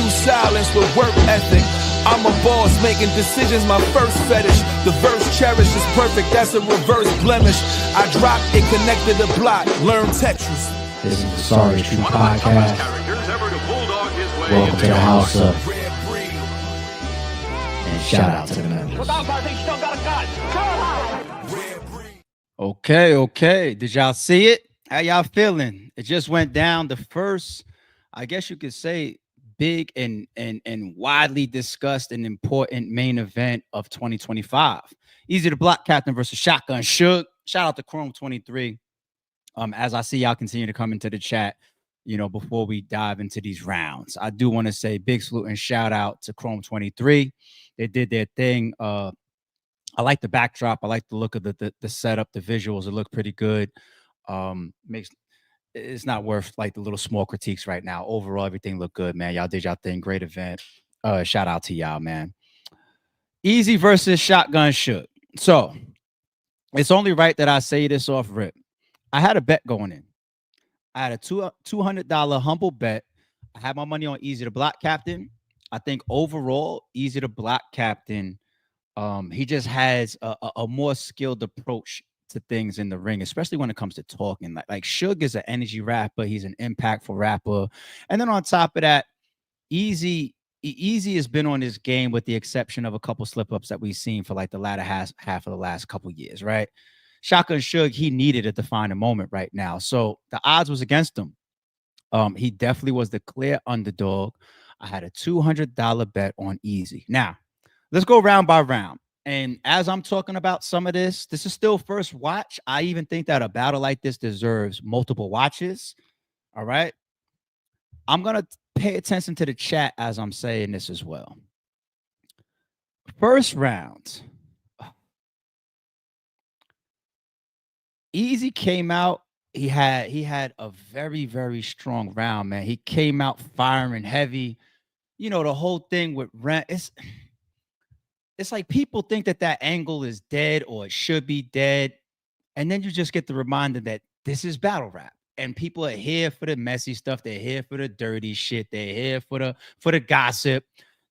through silence with work ethic. I'm a boss, making decisions my first fetish. The verse cherished is perfect, that's a reverse blemish. I dropped it, connected the block, learn Tetris. This is the Sorry Street Podcast. Welcome to the house of. And shout out to the members. Okay. Did y'all see it? How y'all feeling? It just went down. The first, I guess you could say, big and widely discussed and important main event of 2025. Eazy The Block Captain versus Shotgun Suge. Shout out to Chrome 23. As I see y'all continue to come into the chat, before we dive into these rounds, I do want to say big salute and shout out to Chrome 23. They did their thing. I like the backdrop. I like the look of the setup, the visuals. It looked pretty good. It's not worth like the little small critiques right now. Overall, everything looked good, man. Y'all did y'all thing. Great event. Shout out to y'all, man. Eazy versus Shotgun Suge. So it's only right that I say this off rip. I had a bet going in. I had a $200 humble bet. I had my money on Eazy The Block Captain. I think overall, Eazy The Block Captain, he just has a more skilled approach to things in the ring, especially when it comes to talking. Like Suge is an energy rapper. He's an impactful rapper. And then on top of that, Eazy has been on his game with the exception of a couple slip-ups that we've seen for like the latter half of the last couple years, right? Shotgun Suge, he needed a defining moment right now. So the odds was against him. He definitely was the clear underdog. I had a $200 bet on Eazy. Now, let's go round by round. And as I'm talking about some of this is still first watch. I even think that a battle like this deserves multiple watches. All right. I'm going to pay attention to the chat as I'm saying this as well. First round. Eazy came out. He had a very, very strong round, man. He came out firing heavy. The whole thing with Rent, it's like people think that angle is dead or it should be dead. And then you just get the reminder that this is battle rap. And people are here for the messy stuff. They're here for the dirty shit. They're here for the gossip.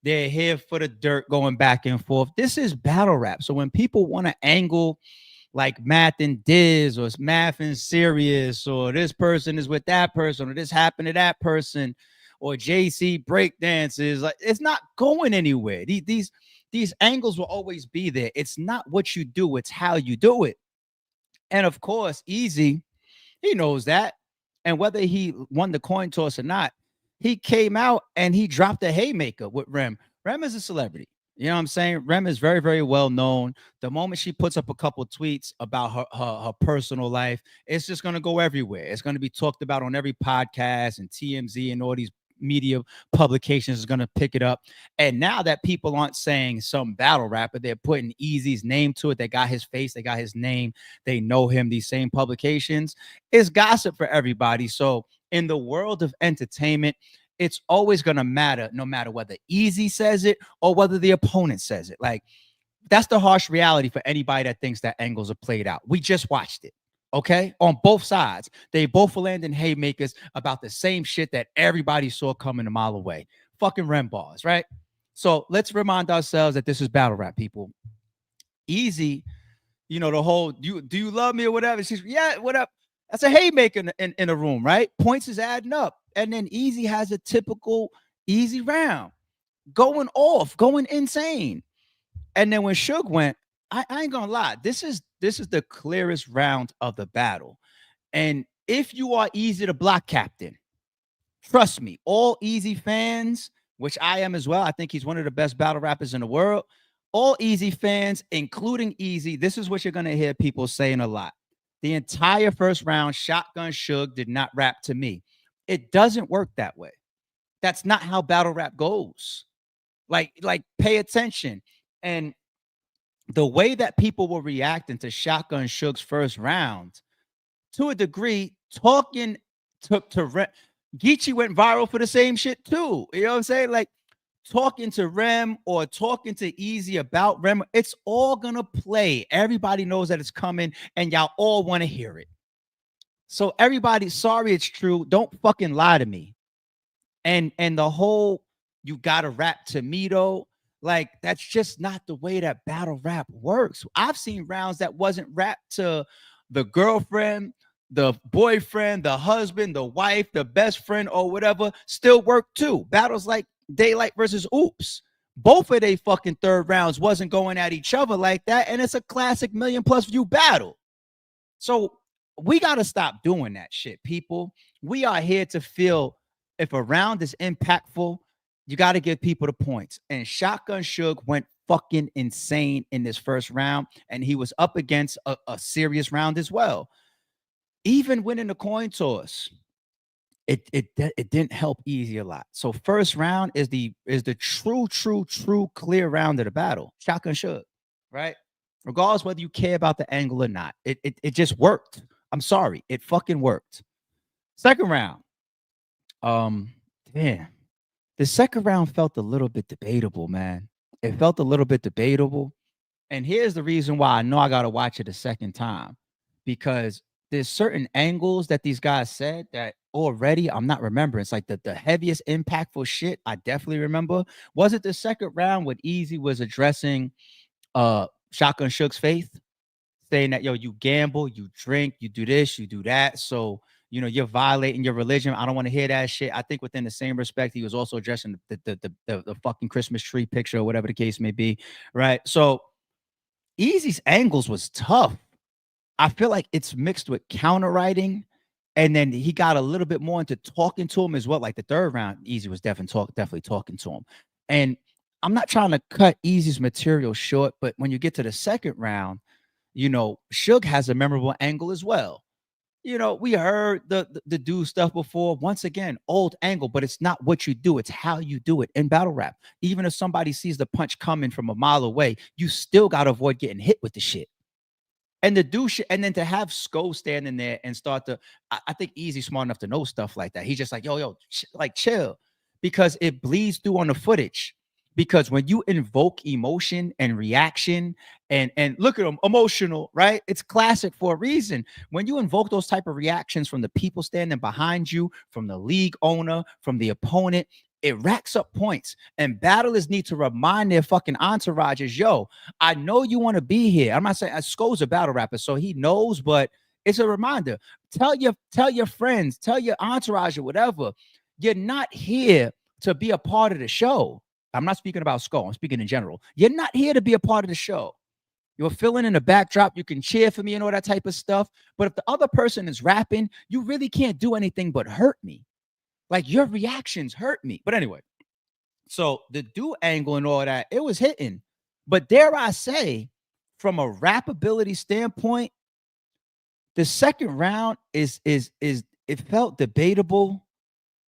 They're here for the dirt going back and forth. This is battle rap. So when people want to angle like Math and Diz, or it's Math and Serious, or this person is with that person, or this happened to that person, or JC breakdances, like it's not going anywhere. These angles will always be there. It's not what you do, it's how you do it. And of course, Eazy, he knows that. And whether he won the coin toss or not, he came out and he dropped a haymaker with Rem. Rem is a celebrity. You know what I'm saying? Rem is very, very well known. The moment she puts up a couple tweets about her personal life, it's just going to go everywhere. It's going to be talked about on every podcast, and TMZ and all these media publications is going to pick it up. And now that people aren't saying some battle rapper, they're putting Eazy's name to it. They got his face, they got his name, they know him. These same publications, it's gossip for everybody. So in the world of entertainment, it's always going to matter, no matter whether Eazy says it or whether the opponent says it. Like, that's the harsh reality for anybody that thinks that angles are played out. We just watched it. Okay, on both sides, they both were landing haymakers about the same shit that everybody saw coming a mile away. Fucking Rem bars, right? So let's remind ourselves that this is battle rap, people. Eazy, the whole do you love me or whatever? She's what up? That's a haymaker in a room, right? Points is adding up, and then Eazy has a typical Eazy round, going off, going insane, and then when Suge went, I ain't gonna lie, this is the clearest round of the battle. And if you are Eazy The Block Captain, trust me, all Eazy fans, which I am as well, I think he's one of the best battle rappers in the world. All Eazy fans, including Eazy, this is what you're gonna hear people saying a lot. The entire first round, Shotgun Suge did not rap to me. It doesn't work that way. That's not how battle rap goes. Like pay attention. And the way that people were reacting to Shotgun Suge's first round, to a degree, talking to Geechee went viral for the same shit too. You know what I'm saying? Like, talking to Rem or talking to Eazy about Rem, it's all gonna play. Everybody knows that it's coming, and y'all all want to hear it. So everybody, sorry, it's true. Don't fucking lie to me. And the whole You gotta rap to me though. Like, that's just not the way that battle rap works. I've seen rounds that wasn't rap to the girlfriend, the boyfriend, the husband, the wife, the best friend, or whatever, still work too. Battles like Daylight versus Oops. Both of they fucking third rounds wasn't going at each other like that. And it's a classic million+ view battle. So we got to stop doing that shit, people. We are here to feel if a round is impactful, you got to give people the points. And Shotgun Suge went fucking insane in this first round, and he was up against a serious round as well. Even winning the coin toss, it didn't help Eazy a lot. So first round is the true clear round of the battle. Shotgun Suge, right? Regardless whether you care about the angle or not, it just worked. I'm sorry, it fucking worked. Second round, damn, the second round felt a little bit debatable, man. It felt a little bit debatable, and here's the reason why I know I gotta watch it a second time, because there's certain angles that these guys said that already I'm not remembering. It's like the heaviest impactful shit I definitely remember. Was it the second round when Eazy was addressing Shotgun Suge's faith, saying that, yo, you gamble, you drink, you do this, you do that, so you're violating your religion. I don't want to hear that shit. I think within the same respect, he was also addressing the fucking Christmas tree picture or whatever the case may be, right? So Eazy's angles was tough. I feel like it's mixed with counter writing, and then he got a little bit more into talking to him as well. Like the third round, Eazy was definitely talking to him. And I'm not trying to cut Eazy's material short, but when you get to the second round, Suge has a memorable angle as well. We heard the do stuff before. Once again, old angle, but it's not what you do, it's how you do it in battle rap. Even if somebody sees the punch coming from a mile away, you still got to avoid getting hit with the shit. And to do shit, and then to have Sko standing there and start to, I think Eazy smart enough to know stuff like that. He's just like, yo, like chill, because it bleeds through on the footage. Because when you invoke emotion and reaction, and look at them, emotional, right? It's classic for a reason. When you invoke those type of reactions from the people standing behind you, from the league owner, from the opponent, it racks up points. And battlers need to remind their fucking entourages, yo, I know you want to be here. I'm not saying Sko's a battle rapper, so he knows, but it's a reminder. Tell your friends, tell your entourage or whatever, you're not here to be a part of the show. I'm not speaking about Sko, I'm speaking in general. You're not here to be a part of the show. You're filling in the backdrop. You can cheer for me and all that type of stuff. But if the other person is rapping, you really can't do anything but hurt me. Like, your reactions hurt me. But anyway, so the do angle and all that, it was hitting. But dare I say, from a rap ability standpoint, the second round is it felt debatable.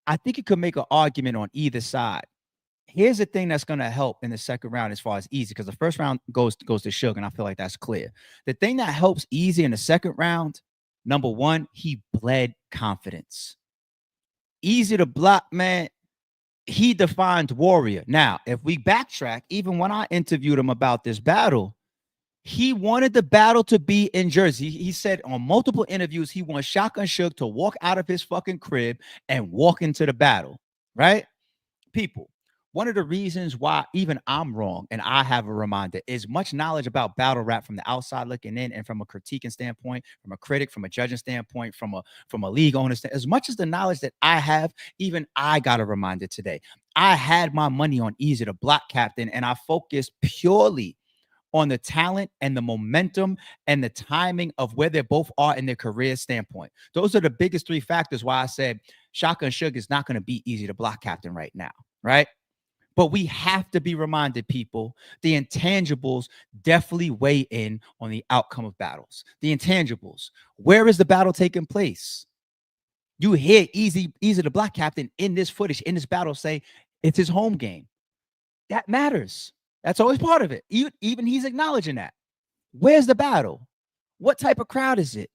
I think you could make an argument on either side. Here's the thing that's going to help in the second round as far as Eazy, because the first round goes to Suge, and I feel like that's clear. The thing that helps Eazy in the second round, number one, he bled confidence. Eazy the Block, man, he defined warrior. Now, if we backtrack, even when I interviewed him about this battle, he wanted the battle to be in Jersey. He said on multiple interviews he wants Shotgun Suge to walk out of his fucking crib and walk into the battle, right? People, one of the reasons why even I'm wrong and I have a reminder is much knowledge about battle rap from the outside looking in, and from a critiquing standpoint, from a critic, from a judging standpoint, from a league owner standpoint. As much as the knowledge that I have, even I got a reminder today. I had my money on Eazy the Block Captain, and I focused purely on the talent and the momentum and the timing of where they both are in their career standpoint. Those are the biggest three factors why I said Shotgun Suge is not going to beat Eazy the Block Captain right now, right? But we have to be reminded, people, the intangibles definitely weigh in on the outcome of battles. The intangibles. Where is the battle taking place? You hear Eazy the Block Captain in this footage, in this battle, say it's his home game. That matters. That's always part of it. Even he's acknowledging that. Where's the battle? What type of crowd is it?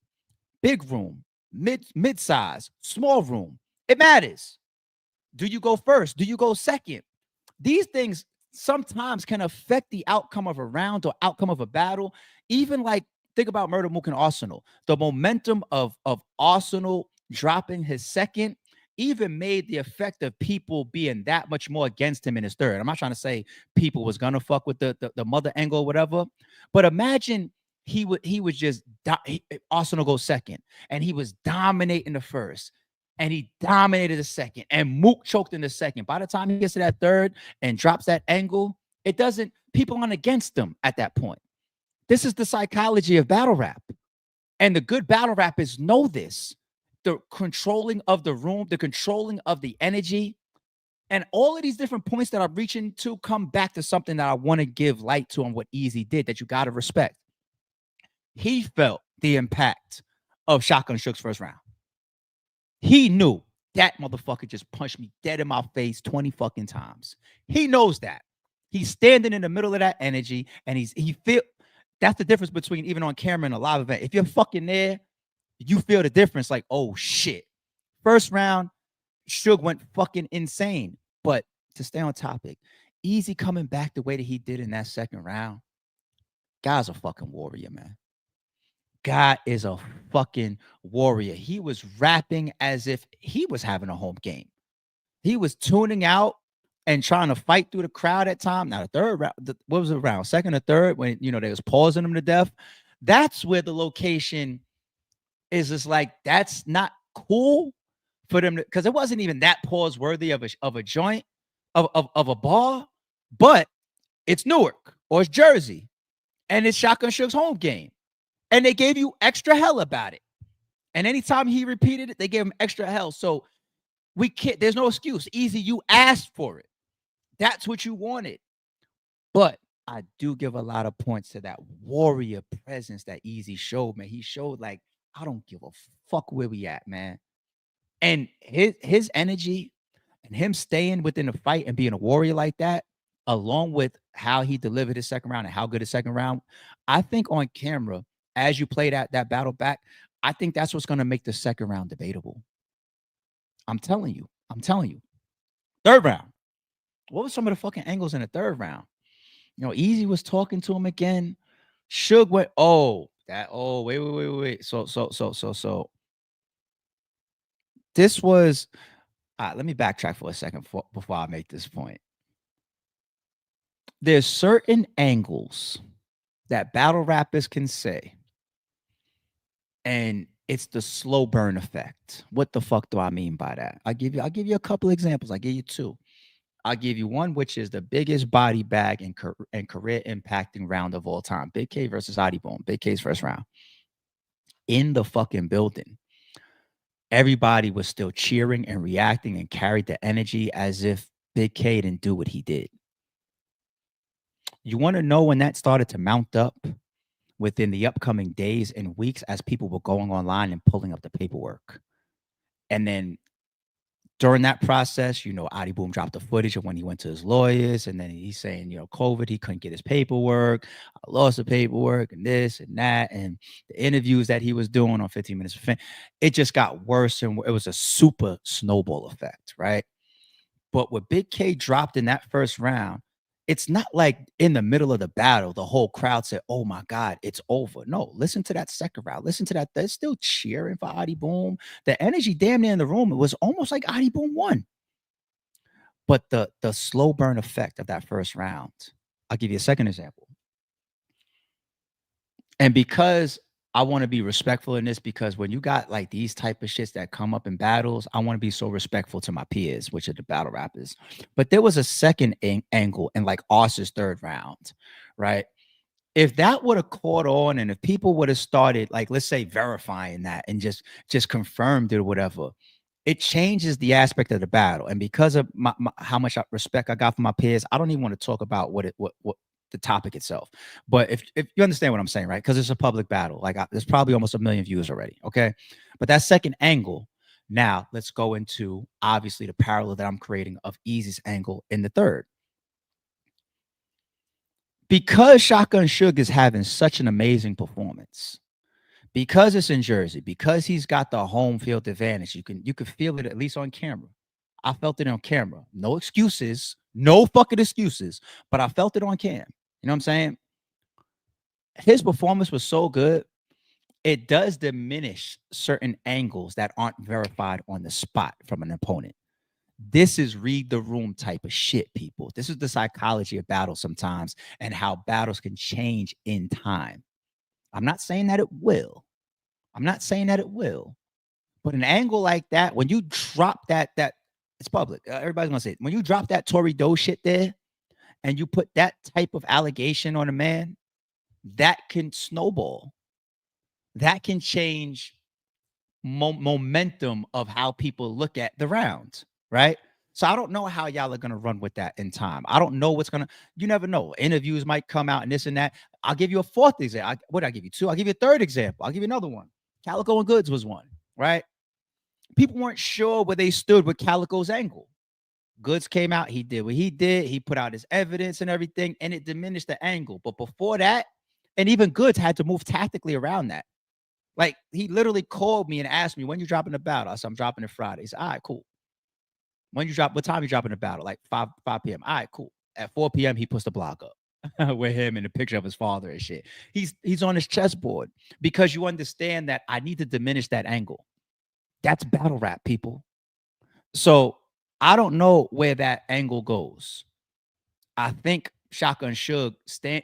Big room, mid-size, small room. It matters. Do you go first? Do you go second? These things sometimes can affect the outcome of a round or outcome of a battle. Even like, think about Murder Mook and Arsenal. The momentum of Arsenal dropping his second even made the effect of people being that much more against him in his third. I'm not trying to say people was gonna fuck with the mother angle or whatever, but imagine he was just Arsenal goes second, and he was dominating the first, and he dominated the second, and Mook choked in the second. By the time he gets to that third and drops that angle, it doesn't. People aren't against him at that point. This is the psychology of battle rap, and the good battle rappers know this. The controlling of the room, the controlling of the energy, and all of these different points that I'm reaching to come back to something that I want to give light to on what Eazy did that you got to respect. He felt the impact of Shotgun Suge's first round. He knew that motherfucker just punched me dead in my face 20 fucking times. He knows that. He's standing in the middle of that energy, and he feel that's the difference between even on camera and a live event. If you're fucking there, you feel the difference. Like, oh shit. First round, Suge went fucking insane. But to stay on topic, Eazy coming back the way that he did in that second round. Guy's a fucking warrior, man. Guy is a fucking warrior. He was rapping as if he was having a home game. He was tuning out and trying to fight through the crowd at time. Now, the third round, what was it round? Second or third, when they was pausing him to death. That's where the location is just like, that's not cool for them to, because it wasn't even that pause worthy of a joint, of a bar, but it's Newark or it's Jersey, and it's Shotgun Suge's home game. And they gave you extra hell about it. And anytime he repeated it, they gave him extra hell. So we can't, there's no excuse. Eazy, you asked for it. That's what you wanted. But I do give a lot of points to that warrior presence that Eazy showed, man. He showed like, I don't give a fuck where we at, man. And his energy and him staying within the fight and being a warrior like that, along with how he delivered his second round and how good his second round, I think on camera, as you play that battle back, I think that's what's going to make the second round debatable. I'm telling you. Third round. What was some of the fucking angles in the third round? Eazy was talking to him again. Suge went, wait. So this was, let me backtrack for a second before I make this point. There's certain angles that battle rappers can say, and it's the slow burn effect. What the fuck do I mean by that? I'll give you a couple examples. I'll give you two. I'll give you one, which is the biggest body bag and career impacting round of all time. Big K versus Adi Boom. Big K's first round. In the fucking building, everybody was still cheering and reacting and carried the energy as if Big K didn't do what he did. You want to know when that started to mount up? Within the upcoming days and weeks, as people were going online and pulling up the paperwork. And then during that process, Adi Boom dropped the footage of when he went to his lawyers, and then he's saying, COVID, he couldn't get his paperwork. I lost the paperwork and this and that. And the interviews that he was doing on 15 Minutes of Fame, it just got worse. And it was a super snowball effect, right? But what Big K dropped in that first round, it's not like in the middle of the battle, the whole crowd said, oh my God, it's over. No, listen to that second round. Listen to that. They're still cheering for Adi Boom. The energy damn near in the room, it was almost like Adi Boom won. But the slow burn effect of that first round, I'll give you a second example. And because I want to be respectful in this, because when you got like these type of shits that come up in battles, I want to be so respectful to my peers, which are the battle rappers. But there was a second angle in like Austin's third round, right? If that would have caught on, and if people would have started, like, let's say verifying that and just confirmed it or whatever, it changes the aspect of the battle. And because of how much respect I got from my peers, I don't even want to talk about what the topic itself. But if you understand what I'm saying, right? Because it's a public battle. Like there's probably almost 1 million views already. Okay. But that second angle, now let's go into obviously the parallel that I'm creating of Eazy's angle in the third. Because Shotgun Suge is having such an amazing performance, because it's in Jersey, because he's got the home field advantage, you can feel it at least on camera. I felt it on camera. No excuses, no fucking excuses, but I felt it on cam. You know what I'm saying? His performance was so good. it does diminish certain angles that aren't verified on the spot from an opponent. This is read the room type of shit, people. This is the psychology of battle sometimes and how battles can change in time. I'm not saying that it will. I'm not saying that it will. But an angle like that, when you drop that it's public. Everybody's gonna say it. When you drop that Tory Doe shit there and you put that type of allegation on a man, that can snowball. That can change momentum of how people look at the rounds, right? So I don't know how y'all are gonna run with that in time. I don't know what's gonna. You never know. Interviews might come out and this and that. I'll give you a fourth example. What did I give you? Two. I'll give you a third example. I'll give you another one. Calico and Goods was one, right? People weren't sure where they stood with Calico's angle. Goods came out. He did what he did. He put out his evidence and everything, and it diminished the angle. But before that, and even Goods had to move tactically around that. Like he literally called me and asked me, when you dropping the battle? I said, I'm dropping it Friday. He said, all right, cool. When you drop, what time you dropping the battle? Like 5 p.m. All right, cool. At 4 p.m., he puts the block up with him and a picture of his father and shit. He's on his chessboard because you understand that I need to diminish that angle. That's battle rap, people. So I don't know where that angle goes. I think Shotgun Suge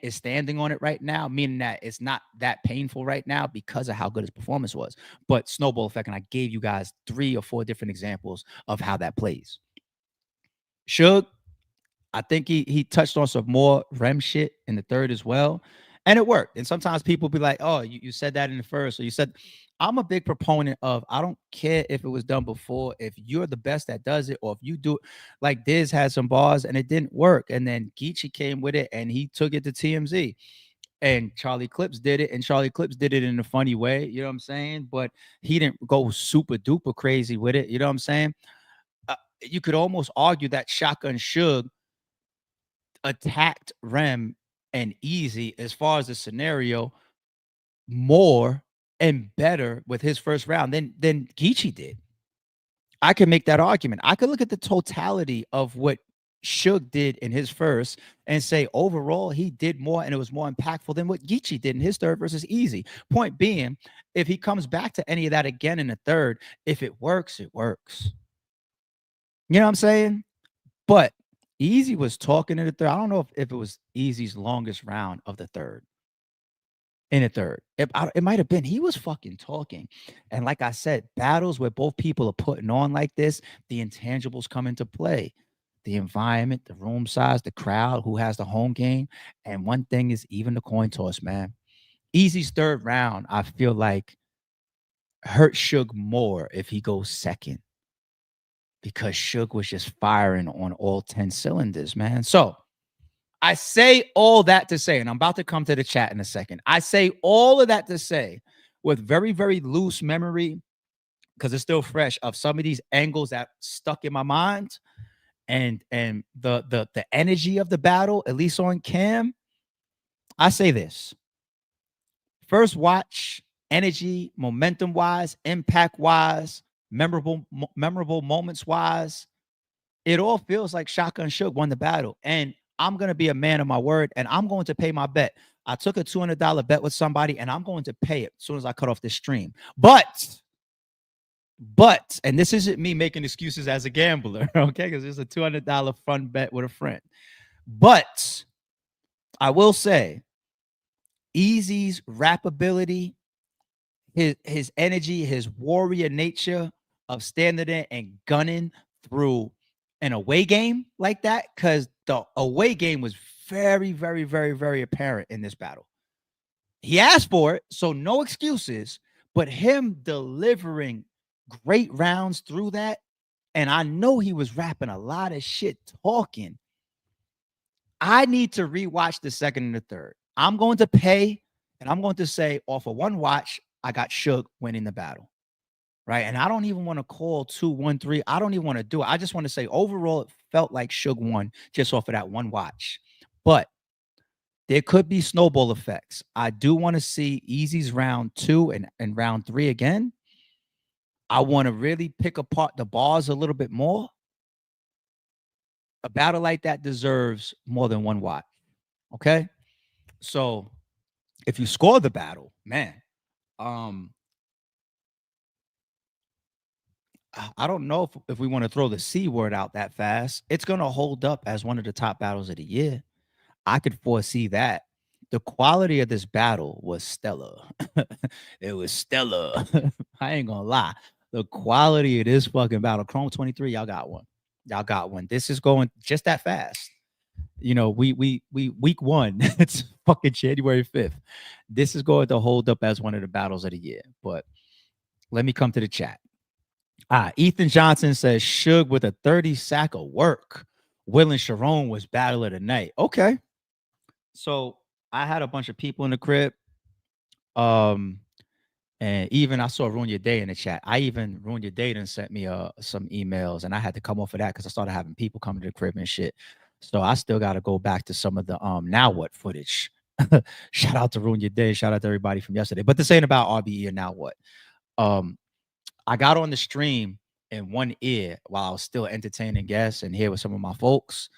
is standing on it right now, meaning that it's not that painful right now because of how good his performance was. But snowball effect, and I gave you guys 3 or 4 different examples of how that plays. Suge, I think he touched on some more REM shit in the third as well. And it worked. And sometimes people be like, oh, you said that in the first. So you said, I'm a big proponent of I don't care if it was done before. If you're the best that does it, or if you do it, like Diz had some bars and it didn't work. And then Geechee came with it and he took it to TMZ. And Charlie Clips did it, and Charlie Clips did it in a funny way, you know what I'm saying? But he didn't go super duper crazy with it, you know what I'm saying? You could almost argue that Shotgun Suge attacked Rem and Eazy as far as the scenario more and better with his first round than Geechee did. I can make that argument. I could look at the totality of what Suge did in his first and say overall he did more and it was more impactful than what Geechee did in his third versus Eazy. Point being, if he comes back to any of that again in the third, if it works, it works. You know what I'm saying? But Eazy was talking in the third. I don't know if it was Eazy's longest round of the third. In the third, it might have been. He was fucking talking, and like I said, battles where both people are putting on like this, the intangibles come into play. The environment, the room size, the crowd, who has the home game, and one thing is even the coin toss, man. Eazy's third round, I feel like hurt Suge more if he goes second because Suge was just firing on all 10 cylinders, man. So I say all that to say, and I'm about to come to the chat in a second. I say all of that to say with very, very loose memory, because it's still fresh, of some of these angles that stuck in my mind and the energy of the battle, at least on cam. I say this. First watch, energy, momentum wise, impact wise, memorable moments wise, it all feels like Shotgun Suge won the battle. And I'm going to be a man of my word, and I'm going to pay my bet. I took a $200 bet with somebody, and I'm going to pay it as soon as I cut off this stream. But, and this isn't me making excuses as a gambler, okay? Because it's a $200 fun bet with a friend. But I will say, Eazy's rap ability, his energy, his warrior nature of standing there and gunning through an away game like that, because the away game was very, very, very, very apparent in this battle. He asked for it, so no excuses, but him delivering great rounds through that, and I know he was rapping a lot of shit talking. I need to rewatch the second and the third. I'm going to pay, and I'm going to say off of one watch, I got Suge winning the battle. Right. And I don't even want to call 2-1-3. I don't even want to do it. I just want to say overall, it felt like Suge won just off of that one watch. But there could be snowball effects. I do want to see Eazy's round 2 and round 3 again. I want to really pick apart the bars a little bit more. A battle like that deserves more than one watch. Okay. So if you score the battle, man, Um, I don't know if we want to throw the C word out that fast. It's gonna hold up as one of the top battles of the year. I could foresee that. The quality of this battle was stellar. It was stellar. I ain't gonna lie. The quality of this fucking battle, Chrome 23, y'all got one. Y'all got one. This is going just that fast. You know, we week one. It's fucking January 5th. This is going to hold up as one of the battles of the year. But let me come to the chat. Ethan Johnson says Suge with a 30 sack of work. Will and Sharon was battle of the night. Okay. So I had a bunch of people in the crib. And even I saw Ruin Your Day in the chat. I even Ruin Your Day and sent me some emails, and I had to come off of that because I started having people come to the crib and shit. So I still got to go back to some of the Now What footage. Shout out to Ruin Your Day. Shout out to everybody from yesterday. But this ain't about RBE or Now What. I got on the stream in one ear while I was still entertaining guests and here with some of my folks.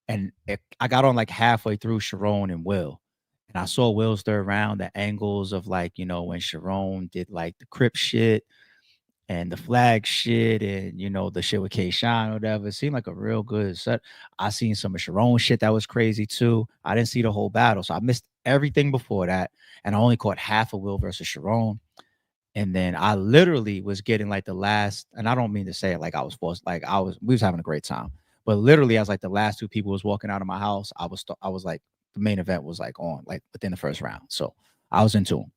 And I got on like halfway through Sharon and Will. And I saw Will stir around the angles of like, you know, when Sharon did like the Crip shit and the flag shit and, you know, the shit with K Shine or whatever. It seemed like a real good set. I seen some of Sharon shit that was crazy too. I didn't see the whole battle. So I missed everything before that. And I only caught half of Will versus Sharon. And then I literally was getting like the last, and I don't mean to say it like I was forced, like we was having a great time. But literally, as like the last two people was walking out of my house, I was like, the main event was like on, like within the first round. So I was into him.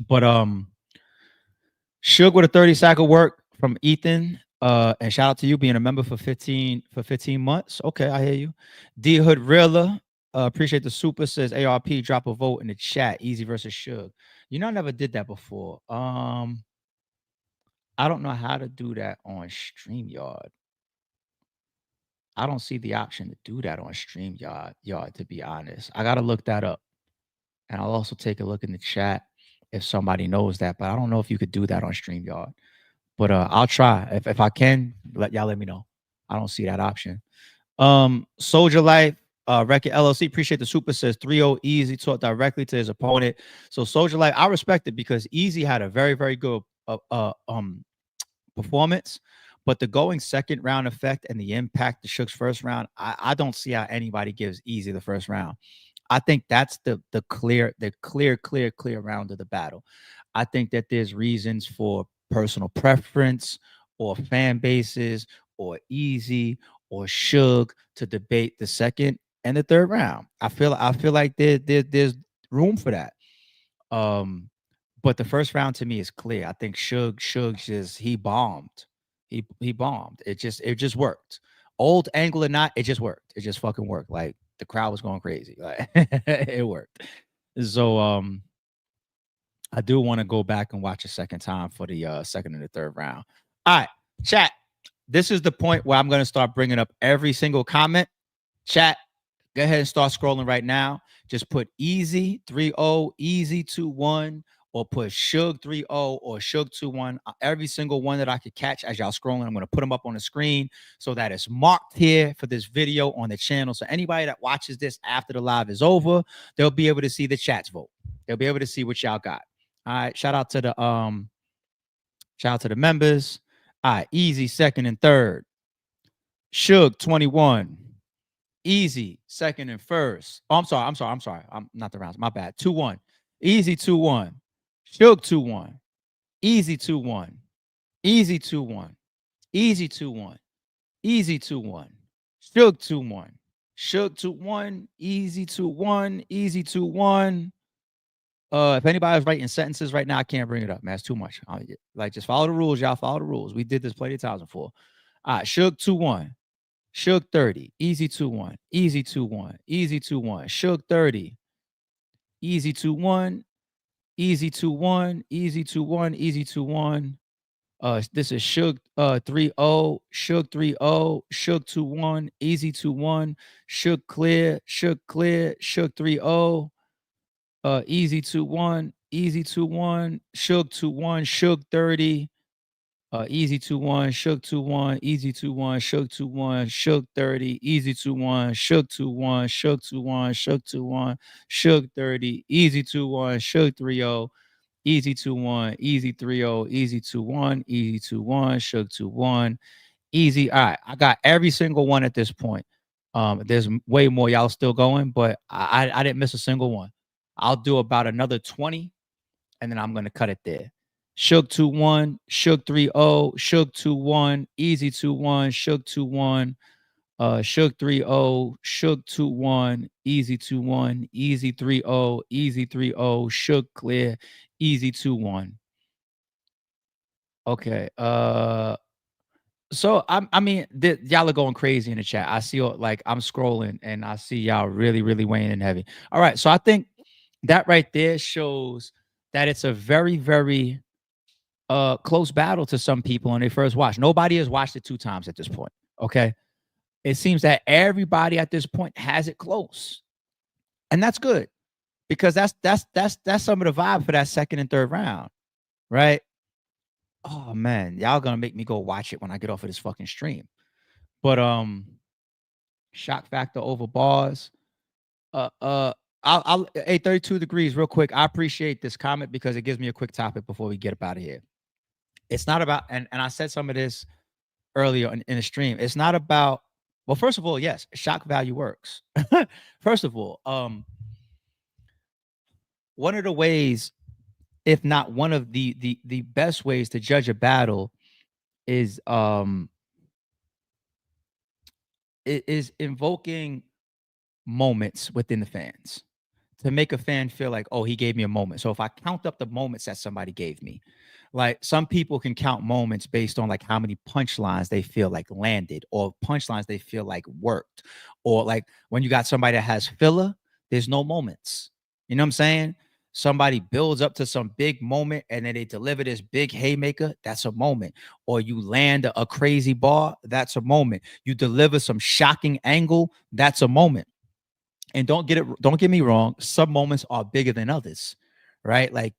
But Suge with a 30 sack of work from Ethan. And shout out to you being a member for 15 months. Okay, I hear you. D Hood Rilla. Appreciate the super says ARP, drop a vote in the chat. Eazy versus Suge. You know, I never did that before. I don't know how to do that on StreamYard. I don't see the option to do that on StreamYard, to be honest. I gotta look that up. And I'll also take a look in the chat if somebody knows that, but I don't know if you could do that on StreamYard. But I'll try. If I can, let me know. I don't see that option. Soldier Life, Record LLC, appreciate the super says 3-0 Eazy talked directly to his opponent. So Soldier Life, I respect it because Eazy had a very, very good performance. But the going second round effect and the impact the Shook's first round, I don't see how anybody gives Eazy the first round. I think that's the clear round of the battle. I think that there's reasons for personal preference or fan bases or Eazy or Suge to debate the second and the third round. I feel like there's room for that. But the first round to me is clear. I think Suge just he bombed. He bombed. It just worked. Old angle or not, it just worked. It just fucking worked. Like the crowd was going crazy. Like it worked. So I do want to go back and watch a second time for the second and the third round. All right, chat. This is the point where I'm going to start bringing up every single comment. Chat, go ahead and start scrolling right now. Just put Eazy 3-0, Eazy 2-1, or put Suge 3-0 or Suge 2-1. Every single one that I could catch as y'all scrolling, I'm going to put them up on the screen so that it's marked here for this video on the channel. So anybody that watches this after the live is over, they'll be able to see the chats vote. They'll be able to see what y'all got. All right, shout out to the members. All right, Eazy second and third. Suge 21. Eazy second and first. Oh, I'm sorry. I'm not the rounds. My bad. 2-1. Eazy 2-1. Suge 2-1. Eazy 2-1. Eazy 2-1. Eazy 2-1. Eazy 2-1. Suge 2-1. Suge 2-1. Eazy 2-1. Eazy 2-1. If anybody's writing sentences right now, I can't bring it up, man. It's too much. Like, just follow the rules, y'all. Follow the rules. We did this plenty of times before. All right, Suge 2-1. Suge 30. Eazy 2-1. Eazy 2-1. Eazy 2-1. Suge 30. Eazy 2-1. Eazy 2-1. Eazy 2-1. Eazy 2-1. This is Suge 3-0. Suge 3-0. Suge 2-1. Eazy 2-1. Suge clear. Suge clear. Suge 3-0. Eazy 2-1. Eazy 2-1. Suge 2-1. Suge 30. Eazy 2-1, Suge 2-1, Eazy 2-1, Suge 2-1, Suge 30, Eazy 2-1, Suge 2-1, Suge 2-1, Suge 2-1, Suge 30, Eazy 2-1, Suge 3-0, Easy 2-1, Easy 3-0, Easy 2-1, Easy 2-1, Suge 2-1, Easy. All right, I got every single one at this point. There's way more y'all still going, but I didn't miss a single one. I'll do about another 20, and then I'm gonna cut it there. Suge 2-1, Suge 3-0, Suge 2-1, Easy 2-1, Suge 2-1, Suge 3-0, Suge 2-1, Easy 2-1, Easy 3-0, Easy 3-0, Suge clear, Easy 2-1. Okay. So I mean, y'all are going crazy in the chat. I see like I'm scrolling and I see y'all really, really weighing in heavy. All right. So I think that right there shows that it's a very, very close battle to some people when they first watch. Nobody has watched it 2 times at this point. Okay. It seems that everybody at this point has it close. And that's good because that's some of the vibe for that second and third round, right? Oh man, y'all gonna make me go watch it when I get off of this fucking stream. But shock factor over bars. Uh uh I'll hey 32 degrees real quick. I appreciate this comment because it gives me a quick topic before we get up out of here. It's not about and I said some of this earlier in the stream. It's not about well, first of all, yes, shock value works. First of all, one of the ways, if not one of the best ways to judge a battle is it is invoking moments within the fans to make a fan feel like, oh, he gave me a moment. So if I count up the moments that somebody gave me, like some people can count moments based on like how many punchlines they feel like landed or punchlines they feel like worked. Or like when you got somebody that has filler, there's no moments. You know what I'm saying? Somebody builds up to some big moment and then they deliver this big haymaker, that's a moment. Or you land a crazy bar, that's a moment. You deliver some shocking angle, that's a moment. And don't get me wrong, some moments are bigger than others, right? Like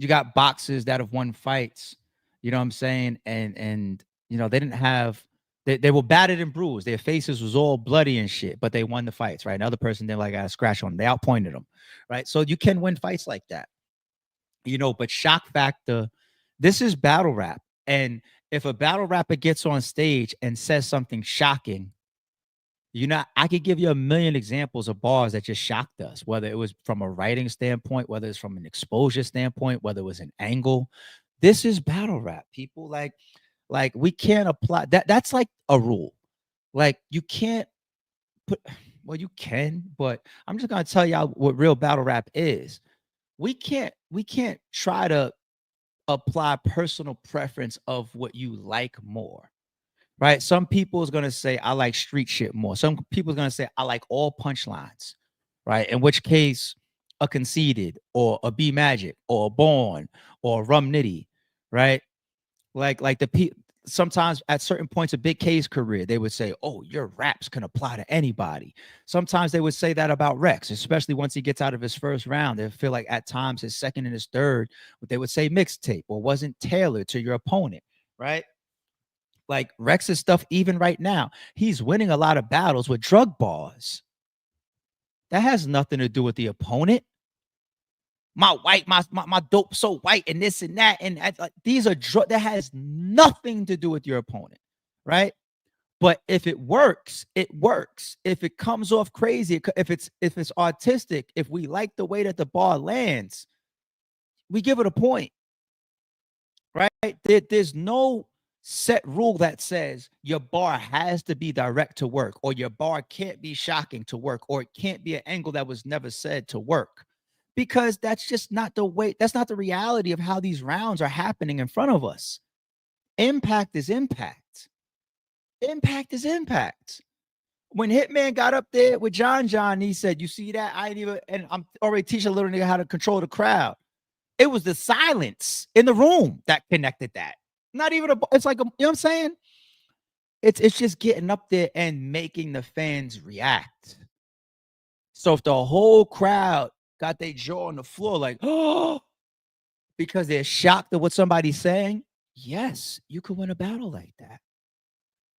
you got boxers that have won fights, you know what I'm saying? And you know, they didn't have they were battered and bruised. Their faces was all bloody and shit, but they won the fights, right? Another person didn't like got a scratch on them. They outpointed them, right? So you can win fights like that, you know, but shock factor, this is battle rap. And if a battle rapper gets on stage and says something shocking, you know, I could give you a million examples of bars that just shocked us, whether it was from a writing standpoint, whether it's from an exposure standpoint, whether it was an angle. This is battle rap, people. Like we can't apply that. That's like a rule. Like you can't put, well, you can, but I'm just gonna tell y'all what real battle rap is. We can't try to apply personal preference of what you like more, right? Some people is gonna say I like street shit more. Some people is gonna say I like all punchlines, right? In which case, a Conceited or a B Magic or a Born or a Rum Nitty, right? Like sometimes at certain points of Big K's career, they would say, "Oh, your raps can apply to anybody." Sometimes they would say that about Rex, especially once he gets out of his first round. They feel like at times his second and his third, they would say mixtape or wasn't tailored to your opponent, right? Like Rex's stuff, even right now, he's winning a lot of battles with drug bars. That has nothing to do with the opponent. My dope so white and this and that. And these are that has nothing to do with your opponent, right? But if it works, it works. If it comes off crazy, if it's artistic, if we like the way that the bar lands, we give it a point, right? There's no set rule that says your bar has to be direct to work, or your bar can't be shocking to work, or it can't be an angle that was never said to work, because that's just not the way. That's not the reality of how these rounds are happening in front of us. Impact is impact. Impact is impact. When Hitman got up there with John, he said, "You see that? I ain't even," and I'm already teaching a little nigga how to control the crowd. It was the silence in the room that connected that. Not even it's like you know what I'm saying? It's just getting up there and making the fans react. So if the whole crowd got their jaw on the floor, like, oh, because they're shocked at what somebody's saying, yes, you could win a battle like that.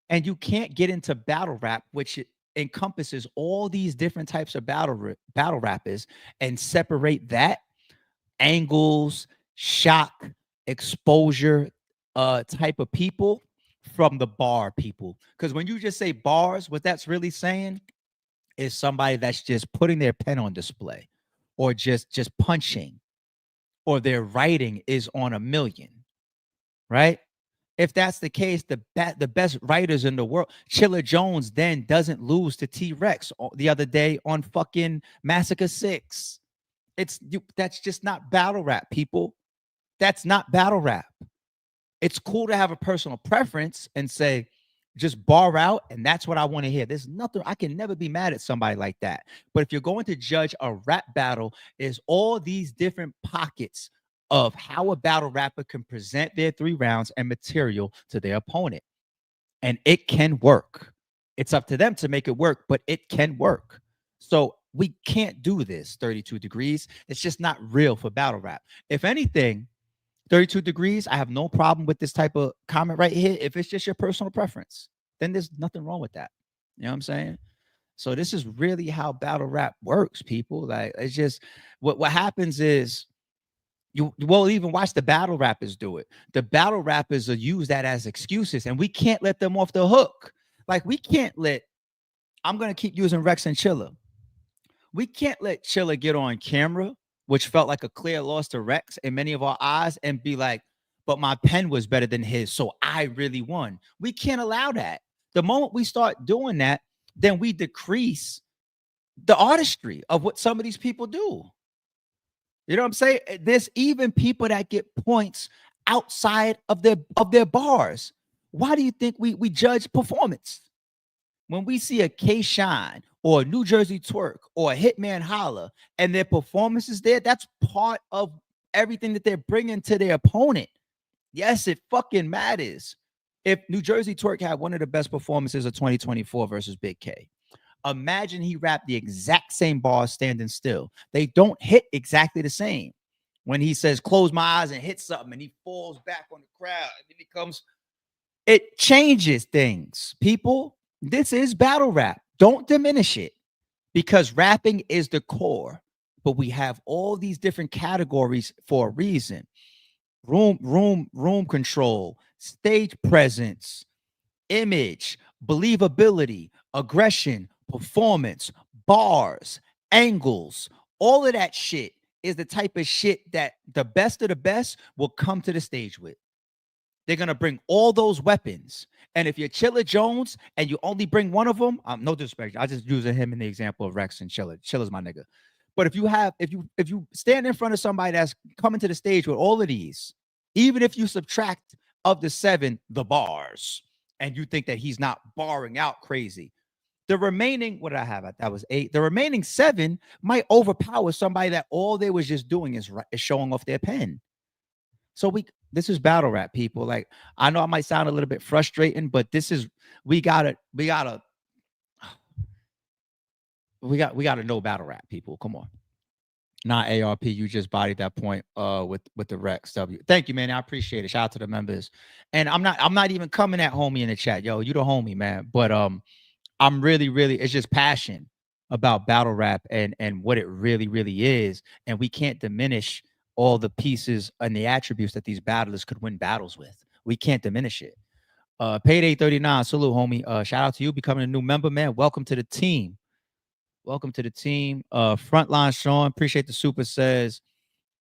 And you can't get into battle rap, which encompasses all these different types of battle rappers, and separate that angles, shock, exposure type of people from the bar people. Because when you just say bars, what that's really saying is somebody that's just putting their pen on display, or just punching, or their writing is on a million, right? If that's the case, the best writers in the world, Chilla Jones then doesn't lose to T-Rex the other day on fucking Massacre 6. That's just not battle rap, people. That's not battle rap. It's cool to have a personal preference and say, just bar out, and that's what I want to hear. There's nothing, I can never be mad at somebody like that. But if you're going to judge a rap battle, is all these different pockets of how a battle rapper can present their 3 rounds and material to their opponent. And it can work. It's up to them to make it work, but it can work. So we can't do this 32 degrees. It's just not real for battle rap. If anything, 32 degrees, I have no problem with this type of comment right here. If it's just your personal preference, then there's nothing wrong with that. You know what I'm saying? So this is really how battle rap works, people. Like, it's just what happens is you won't even watch the battle rappers do it. The battle rappers will use that as excuses, and we can't let them off the hook. Like, we can't let, I'm going to keep using Rex and Chilla. We can't let Chilla get on camera, which felt like a clear loss to Rex in many of our eyes, and be like, but my pen was better than his, so I really won. We can't allow that. The moment we start doing that, then we decrease the artistry of what some of these people do. You know what I'm saying? There's even people that get points outside of their bars. Why do you think we judge performance? When we see a K-Shine or a New Jersey Twerk or a Hitman Holla and their performance is there, that's part of everything that they're bringing to their opponent. Yes, it fucking matters. If New Jersey Twerk had one of the best performances of 2024 versus Big K, imagine he rapped the exact same bars standing still. They don't hit exactly the same. When he says, close my eyes and hit something, and he falls back on the crowd, and then he comes, it changes things. People, this is battle rap. Don't diminish it, because rapping is the core. But we have all these different categories for a reason. Room control, stage presence, image, believability, aggression, performance, bars, angles, all of that shit is the type of shit that the best of the best will come to the stage with. They're going to bring all those weapons. And if you're Chilla Jones and you only bring one of them, no disrespect, I just using him in the example of Rex and Chilla. Chilla's my nigga. But if you stand in front of somebody that's coming to the stage with all of these, even if you subtract of the 7 the bars, and you think that he's not barring out crazy, the remaining, what did I have? That was 8. The remaining 7 might overpower somebody that all they was just doing is showing off their pen. So this is battle rap, people. Like, I know I might sound a little bit frustrating, but this is, we gotta know battle rap, people. Come on. Not ARP. You just bodied that point with the Rex W. Thank you, man. I appreciate it. Shout out to the members. And I'm not even coming at homie in the chat. Yo, you the homie, man. But I'm really, it's just passion about battle rap and what it really is. And we can't diminish all the pieces and the attributes that these battlers could win battles with. We can't diminish it. Payday 39, salute, homie. Shout out to you becoming a new member, man. Welcome to the team. Welcome to the team. Frontline Sean, appreciate the super, says,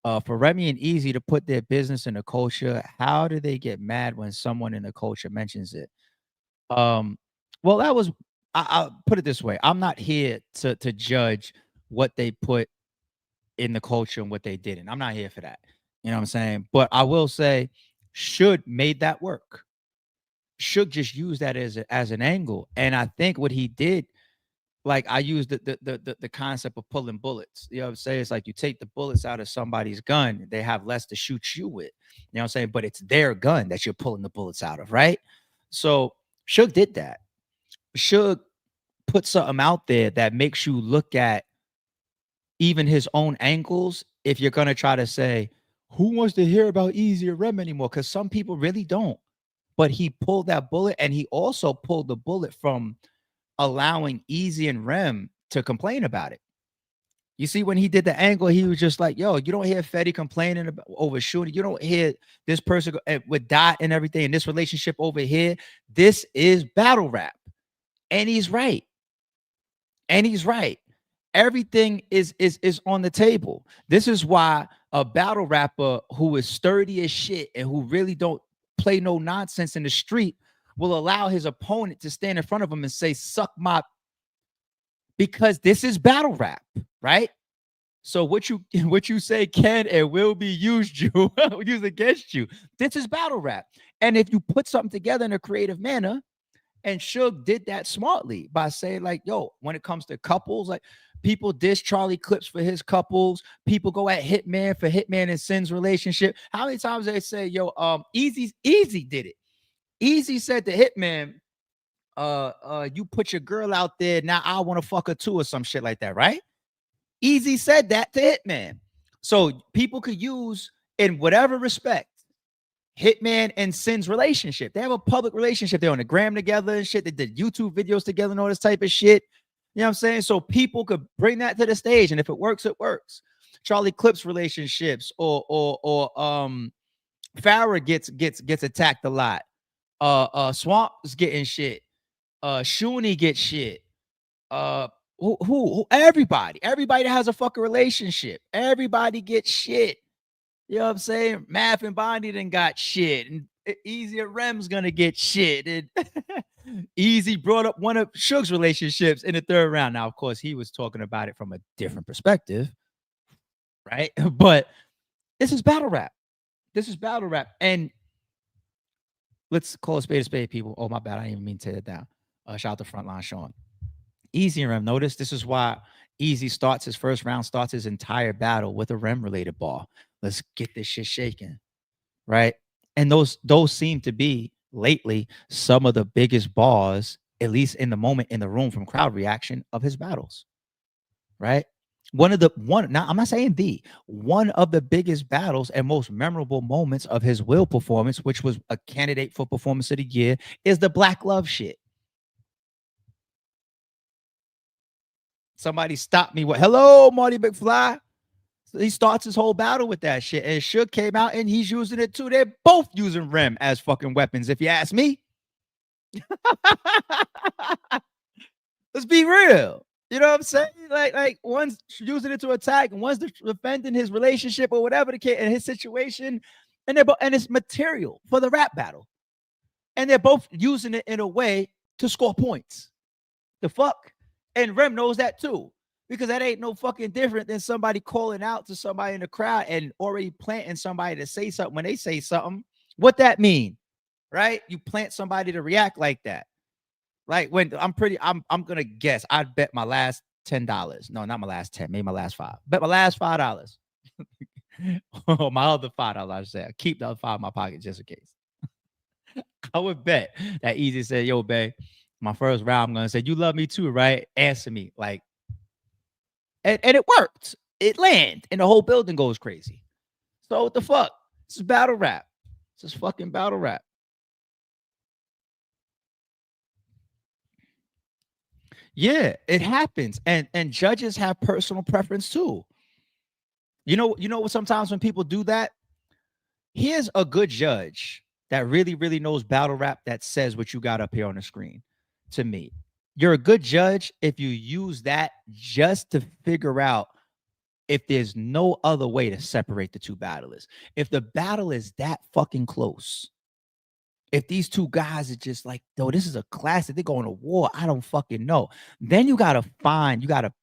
for Remy and Eazy to put their business in the culture, how do they get mad when someone in the culture mentions it? Well, that was, I'll put it this way. I'm not here to judge what they put in the culture and what they didn't. I'm not here for that. You know what I'm saying? But I will say, Suge made that work. Suge just used that as an angle. And I think what he did, like, I used the concept of pulling bullets. You know what I'm saying? It's like you take the bullets out of somebody's gun, they have less to shoot you with. You know what I'm saying? But it's their gun that you're pulling the bullets out of, right? So Suge did that. Suge put something out there that makes you look at even his own angles. If you're gonna try to say, who wants to hear about Eazy or Rem anymore? Because some people really don't. But he pulled that bullet, and he also pulled the bullet from allowing Eazy and Rem to complain about it. You see, when he did the angle, he was just like, yo, you don't hear Fetty complaining about over shooting. You don't hear this person with Dot and everything in this relationship over here. This is battle rap. And he's right. And he's right. Everything is on the table. This is why a battle rapper who is sturdy as shit and who really don't play no nonsense in the street will allow his opponent to stand in front of him and say, suck my, because this is battle rap, right? So what you say can and will be used used against you. This is battle rap. And if you put something together in a creative manner, and Suge did that smartly by saying, like, yo, when it comes to couples, like people diss Charlie Clips for his couples, people go at Hitman for Hitman and Sin's relationship. How many times they say, yo, Eazy did it. Eazy said to Hitman, you put your girl out there, now I want to fuck her too, or some shit like that, right? Eazy said that to Hitman. So people could use, in whatever respect, Hitman and Sin's relationship. They have a public relationship. They're on the gram together and shit. They did YouTube videos together and all this type of shit. You know what I'm saying? So people could bring that to the stage, and if it works, it works. Charlie Clips relationships, or Farrah gets attacked a lot. Swamp's getting shit. Shuni gets shit. Who everybody that has a fucking relationship, everybody gets shit. You know what I'm saying? Math and Bonnie done got shit, and Eazy and Rem's gonna get shit. And Eazy brought up one of Suge's relationships in the third round. Now, of course, he was talking about it from a different perspective, right? But this is battle rap. This is battle rap, and let's call a spade, people. Oh, my bad. I didn't even mean to tear it down. Shout out to Frontline Sean. Eazy and Rem. Notice this is why Eazy starts his first round, starts his entire battle with a Rem related ball. Let's get this shit shaking, right? And those seem to be lately some of the biggest bars, at least in the moment in the room from crowd reaction of his battles, right? Now I'm not saying one of the biggest battles and most memorable moments of his Will performance, which was a candidate for performance of the year, is the Black Love shit. Somebody stopped me with, hello, Marty McFly. So he starts his whole battle with that shit. And Suge came out and he's using it too. They're both using Rem as fucking weapons, if you ask me. Let's be real. You know what I'm saying? Like one's using it to attack, and one's defending his relationship or whatever the case, and his situation. And it's material for the rap battle. And they're both using it in a way to score points. The fuck? And Rem knows that too. Because that ain't no fucking different than somebody calling out to somebody in the crowd and already planting somebody to say something. When they say something, what that mean, right? You plant somebody to react like that. Like when I'm gonna guess. I'd bet my last $10. No, not my last 10, maybe my last $5. Bet my last $5. Oh, my other $5, I say. I keep the other $5 in my pocket just in case. I would bet that Eazy said, yo, babe, my first round, I'm gonna say, you love me too, right? Answer me. Like, and it worked. It landed, and the whole building goes crazy. So what the fuck? This is battle rap. This is fucking battle rap. Yeah, it happens. And judges have personal preference too. You know sometimes when people do that, here's a good judge that really, really knows battle rap that says what you got up here on the screen to me. You're a good judge if you use that just to figure out if there's no other way to separate the two battlers. If the battle is that fucking close, if these two guys are just like, yo, this is a classic, they're going to war, I don't fucking know. Then you gotta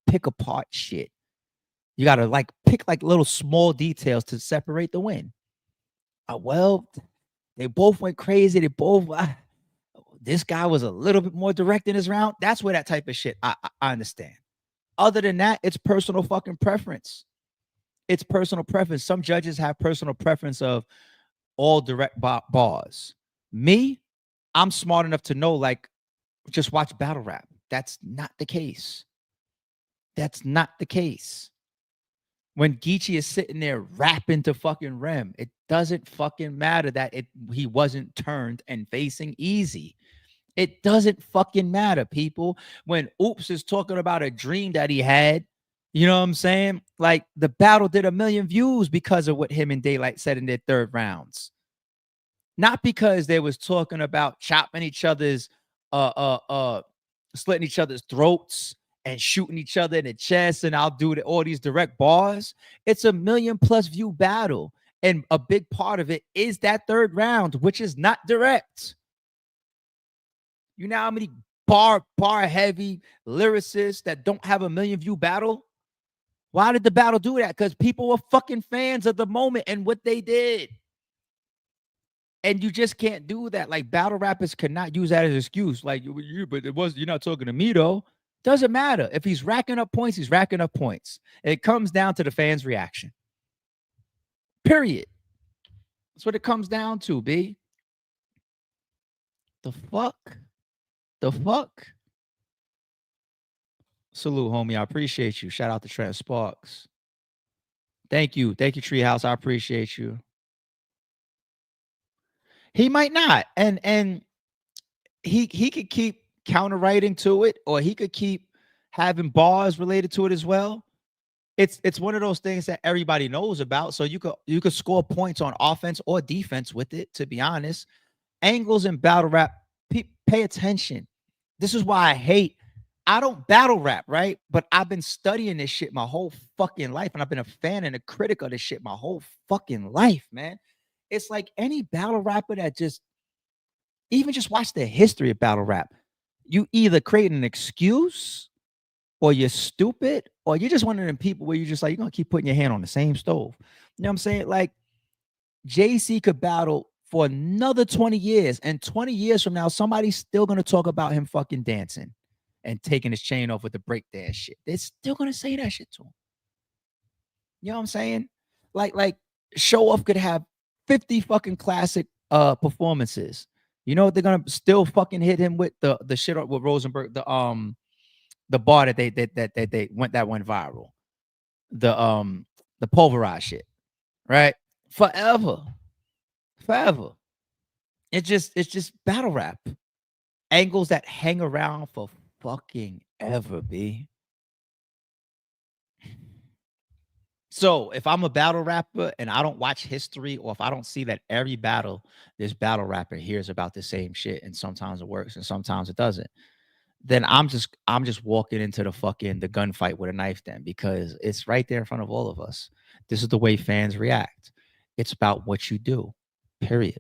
pick apart shit. You gotta like pick like little small details to separate the win. Well, they both went crazy. They both this guy was a little bit more direct in his round. That's where that type of shit I understand. Other than that, it's personal fucking preference. It's personal preference. Some judges have personal preference of all direct bars. Me, I'm smart enough to know, like, just watch battle rap. That's not the case. That's not the case. When Geechee is sitting there rapping to fucking Rem, it doesn't fucking matter that he wasn't turned and facing Eazy. It doesn't fucking matter, people. When Oops is talking about a dream that he had, You know what I'm saying? Like the battle did 1 million views because of what him and Daylight said in their third rounds. Not because they was talking about chopping each other's slitting each other's throats and shooting each other in the chest, and I'll do all these direct bars. It's a 1 million plus view battle. And a big part of it is that third round, which is not direct. You know how many bar heavy lyricists that don't have a 1 million view battle? Why did the battle do that? Because people were fucking fans of the moment and what they did. And you just can't do that. Like battle rappers cannot use that as an excuse. Like, but you're not talking to me though. Doesn't matter. If he's racking up points, he's racking up points. It comes down to the fans' reaction. Period. That's what it comes down to, B. The fuck? The fuck? Salute, homie. I appreciate you. Shout out to Trent Sparks. Thank you. Thank you, Treehouse. I appreciate you. He might not. And he could keep counter writing to it, or he could keep having bars related to it as well. It's one of those things that everybody knows about. So you could score points on offense or defense with it, to be honest. Angles in battle rap, pay attention. This is why I don't battle rap, right? But I've been studying this shit my whole fucking life. And I've been a fan and a critic of this shit my whole fucking life, man. It's like any battle rapper that just watch the history of battle rap. You either create an excuse, or you're stupid, or you're just one of them people where you're just like, you're gonna keep putting your hand on the same stove. You know what I'm saying? Like JC could battle for another 20 years, and 20 years from now, somebody's still gonna talk about him fucking dancing and taking his chain off with the breakdance shit. They're still gonna say that shit to him. You know what I'm saying? Like Show Off could have 50 fucking classic performances. You know what they're gonna still fucking hit him with the shit with Rosenberg, the bar that they went viral. The pulverized shit, right? Forever. It's just battle rap. Angles that hang around for fucking ever, B. So if I'm a battle rapper and I don't watch history, or if I don't see that every battle this battle rapper hears about the same shit, and sometimes it works and sometimes it doesn't, then I'm just walking into the gunfight with a knife then, because it's right there in front of all of us. This is the way fans react. It's about what you do. Period.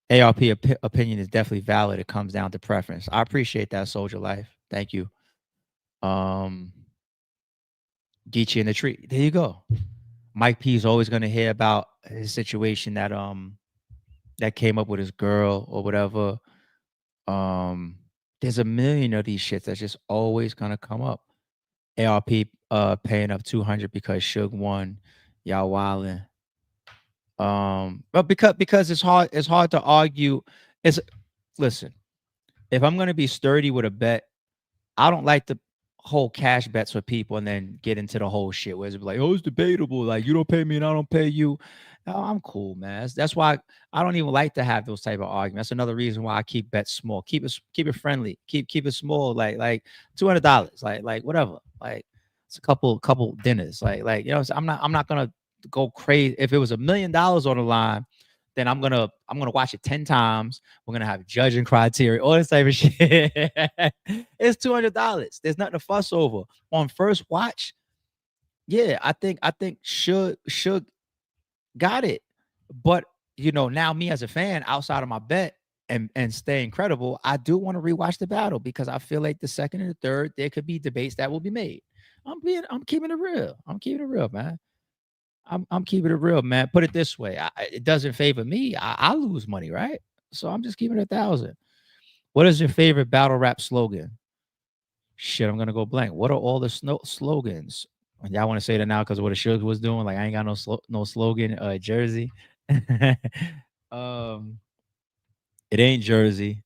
ARP opinion is definitely valid. It comes down to preference. I appreciate that, Soldier Life. Thank you. Geechee in the tree. There you go. Mike P is always going to hear about his situation that that came up with his girl or whatever. There's a million of these shits that's just always gonna come up. ARP paying up 200 because Suge won. Y'all wildin'. But because it's hard to argue. Listen, if I'm gonna be sturdy with a bet, I don't like to hold cash bets with people and then get into the whole shit where it's like, oh, it's debatable. Like, you don't pay me and I don't pay you. No, I'm cool, man. That's why I don't even like to have those type of arguments. That's another reason why I keep bets small. Keep it friendly. Keep it small. Like $200. Like whatever. Like it's a couple dinners. Like you know, I'm not gonna go crazy. If it was $1 million on the line, then I'm gonna watch it 10 times. We're gonna have judging criteria, all this type of shit. It's $200. There's nothing to fuss over. On first watch, yeah, I think Suge got it. But you know, now me as a fan, outside of my bet and staying credible, I do want to rewatch the battle, because I feel like the second and the third, there could be debates that will be made. I'm keeping it real. I'm keeping it real, man. I'm keeping it real, man. Put it this way: it doesn't favor me. I lose money, right? So I'm just keeping it 1,000. What is your favorite battle rap slogan? Shit, I'm gonna go blank. What are all the slogans? Y'all want to say that now because of what the Suge was doing? Like, I ain't got no slogan. Jersey. It ain't Jersey,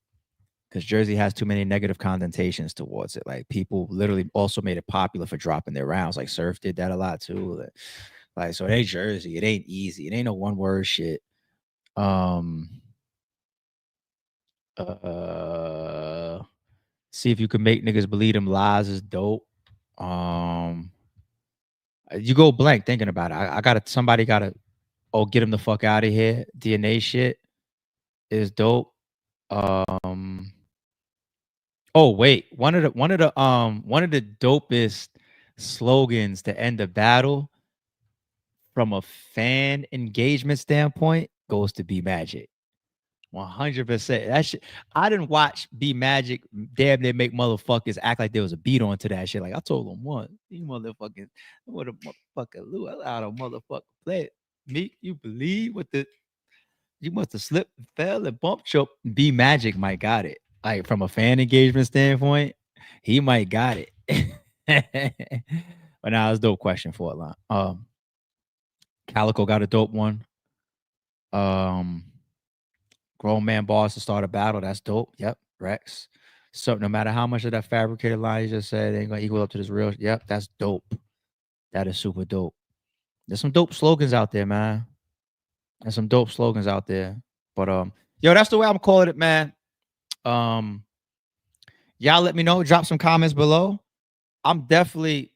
because Jersey has too many negative connotations towards it. Like, people literally also made it popular for dropping their rounds. Like Surf did that a lot too. Like, so it ain't Jersey. It ain't Easy. It ain't no one word shit. See if you can make niggas believe them lies is dope. You go blank thinking about it. Somebody gotta get him the fuck out of here. DNA shit is dope. Oh wait, one of the dopest slogans to end a battle from a fan engagement standpoint goes to Be Magic. 100%. That shit. I didn't watch Be Magic damn near make motherfuckers act like there was a beat on to that shit. Like I told them once, you motherfucking what a motherfucker Lou out of motherfucker play it. Me, you believe what the you must have slipped and fell and bumped choke. Be Magic might got it. Like from a fan engagement standpoint, he might got it. But now it's a dope question for it, line. Calico got a dope one. Grown man boss to start a battle. That's dope. Yep. Rex. So no matter how much of that fabricated line you just said ain't gonna equal up to this real. Yep, that's dope. That is super dope. There's some dope slogans out there, man. There's some dope slogans out there. But yo, that's the way I'm calling it, man. Y'all let me know. Drop some comments below. I'm definitely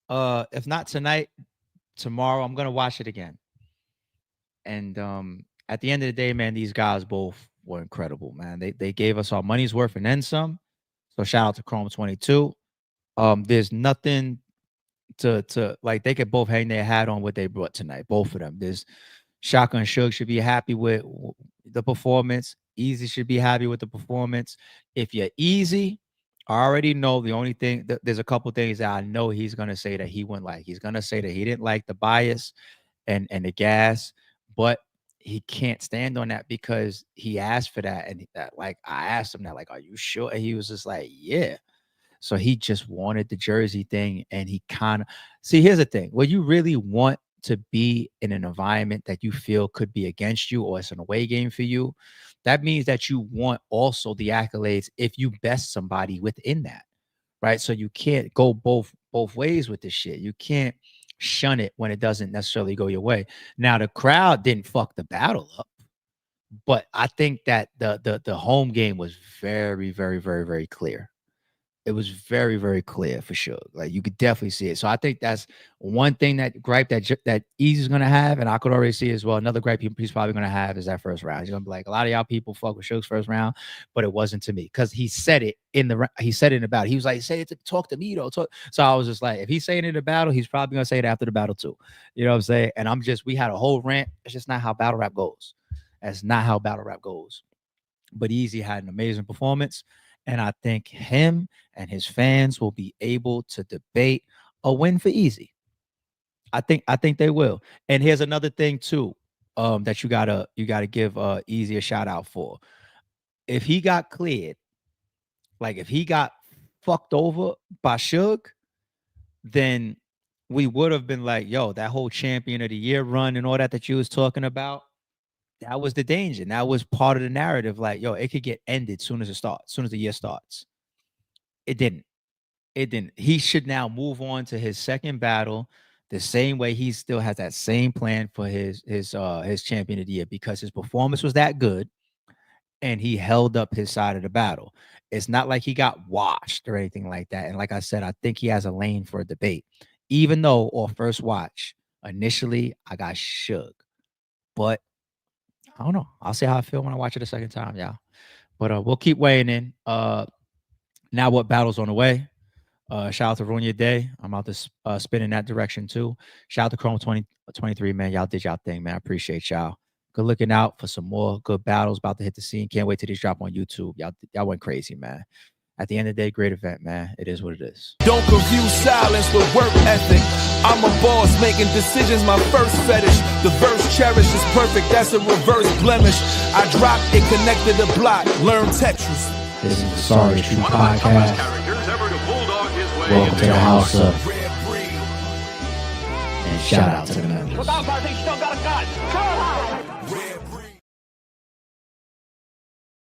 if not tonight, tomorrow, I'm gonna watch it again. And at the end of the day, man, these guys both were incredible, man. They gave us our money's worth and then some. So shout out to Chrome 22. There's nothing to like. They could both hang their hat on what they brought tonight. Both of them. There's Shotgun Suge should be happy with the performance. Eazy should be happy with the performance. If you're Eazy, I already know the only thing. There's a couple things that I know he's gonna say that he wouldn't like. He's gonna say that he didn't like the bias and the gas, but he can't stand on that because he asked for that. And that, like, I asked him that, like, are you sure? And he was just like, yeah. So he just wanted the jersey thing. And he kind of, see, here's the thing. When you really want to be in an environment that you feel could be against you or it's an away game for you, that means that you want also the accolades if you best somebody within that, right? So you can't go both ways with this shit. You can't shun it when it doesn't necessarily go your way. Now the crowd didn't fuck the battle up, but I think that the home game was very, very, very, very clear. It was very, very clear for sure. Like you could definitely see it. So I think that's one thing that Eazy's gonna have, and I could already see as well. Another gripe he's probably gonna have is that first round. He's gonna be like, a lot of y'all people fuck with Suge's first round, but it wasn't to me because he said it in the battle. He was like, say it to talk to me though. So I was just like, if he's saying it in the battle, he's probably gonna say it after the battle too. You know what I'm saying? And we had a whole rant. It's just not how battle rap goes. That's not how battle rap goes. But Eazy had an amazing performance. And I think him and his fans will be able to debate a win for Eazy. I think they will. And here's another thing too, that you gotta give Eazy a shout out for. If he got cleared, like if he got fucked over by Suge, then we would have been like, yo, that whole champion of the year run and all that you was talking about. That was the danger. And that was part of the narrative. Like, yo, it could get ended soon as it starts, soon as the year starts. It didn't. He should now move on to his second battle the same way he still has that same plan for his champion of the year because his performance was that good and he held up his side of the battle. It's not like he got washed or anything like that. And like I said, I think he has a lane for a debate. Even though on first watch, initially I got Suge. But I don't know. I'll see how I feel when I watch it a second time, y'all. But we'll keep weighing in. Now what battle's on the way? Shout out to Ruin Your Day. I'm out to spin in that direction too. Shout out to Chrome 2023, man. Y'all did y'all thing, man. I appreciate y'all. Good looking out for some more good battles about to hit the scene. Can't wait till these drop on YouTube. Y'all went crazy, man. At the end of the day, great event, man. It is what it is. Don't confuse silence with work ethic. I'm a boss, making decisions my first fetish. The verse cherished is perfect, that's a reverse blemish. I dropped it, connected the block, learn Tetris. This is the Sorry True Podcast. Welcome to the house of. And shout out to the members.